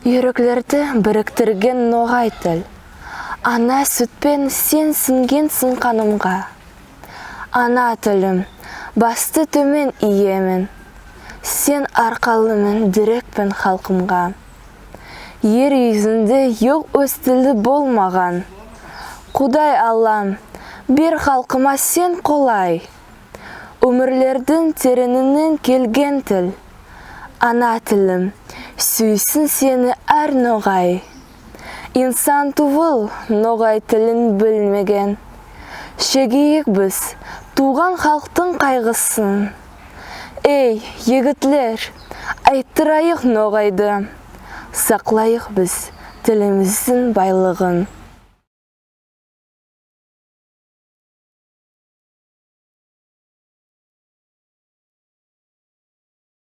Йөрәкләрде біріктірген ноғай тіл. Ана сүтпен сен сіңгенсің қанымға. Ана тілім, басты төмен иемін. Сен арқалымын дірекпен халқымға. Ер yüzінде yok өз тілі болмаған. Құдай Аллам, бір халқыма сен қолай. Өмірлердің теренінен келген тіл. Ана тілім, сүйсін сені әр ноғай. Инсан туыл ноғай тілін білмеген. Шегейік біз туған халықтың қайғысын. Ей, егітлер, айттырайық ноғайды. Сақлайық біз тіліміздің байлығын.